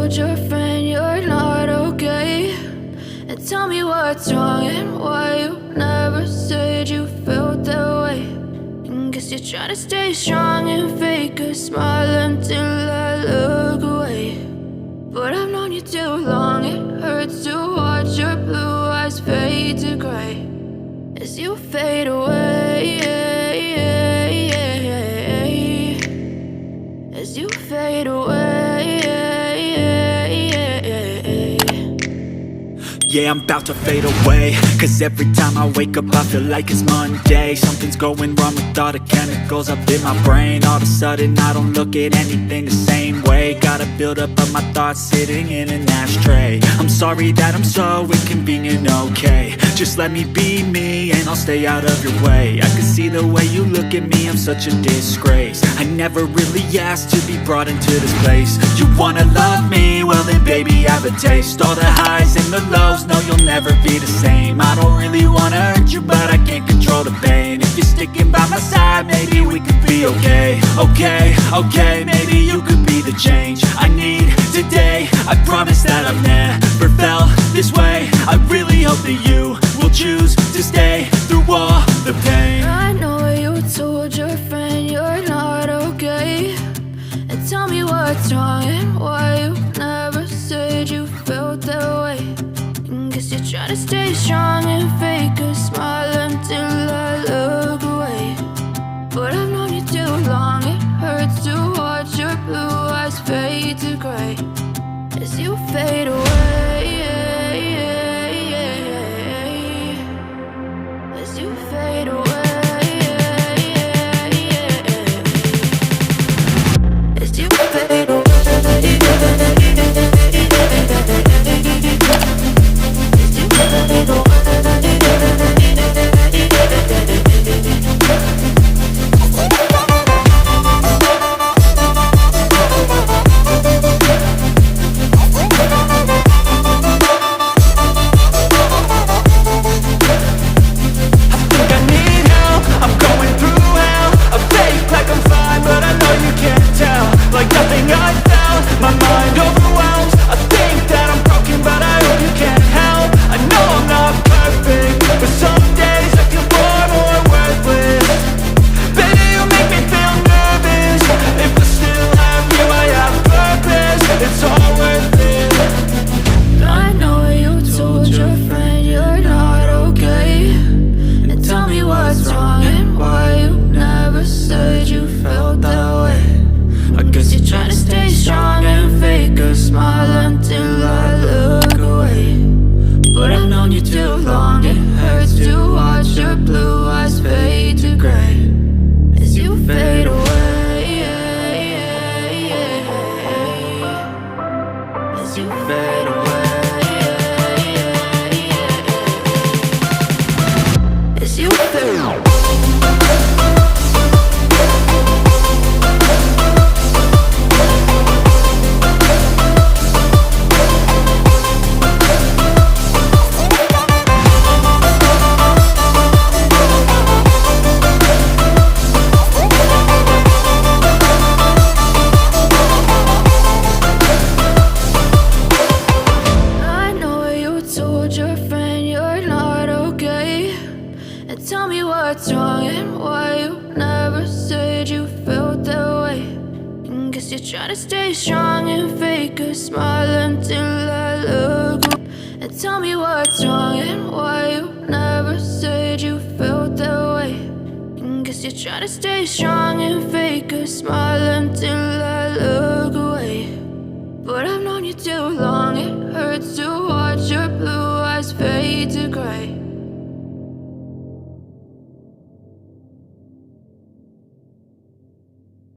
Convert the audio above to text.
told your friend you're not okay? And tell me what's wrong and why you never said you felt that way. And guess you're trying to stay strong and fake a smile until I look away. But I've known you too long, it hurts to watch your blue eyes fade to gray as you fade away, as you fade away. Yeah, I'm about to fade away, cause every time I wake up I feel like it's Monday. Something's going wrong with all the chemicals up in my brain. All of a sudden I don't look at anything the same way. Got a buildup of my thoughts sitting in an ashtray. I'm sorry that I'm so inconvenient, okay? Just let me be me and I'll stay out of your way. I can see the way you look at me, I'm such a disgrace. I never really asked to be brought into this place. You wanna love me? Well then baby I have a taste. All the highs and the lows, no you'll never be the same. I don't really wanna hurt you but I can't control the pain. If you're sticking by my side maybe we could be okay. Okay, maybe you could be the change I need today. I promise that I've never felt this way. I really hope that you will choose to stay through all the pain. I know you told your friend you're not okay. And tell me what's wrong and why you never said you felt that way. And guess you're trying to stay strong and fake a smile until I look away. But I've known you too long, it hurts to watch your blue eyes fade to gray as you fade away, as you fade away, as you fade away. Trying to stay strong and fake a smile until I look up. And tell me what's wrong and why you never said you felt that way. And guess you're trying to stay strong and fake a smile until I look away. But I've known you too long, it hurts to watch your blue eyes fade to gray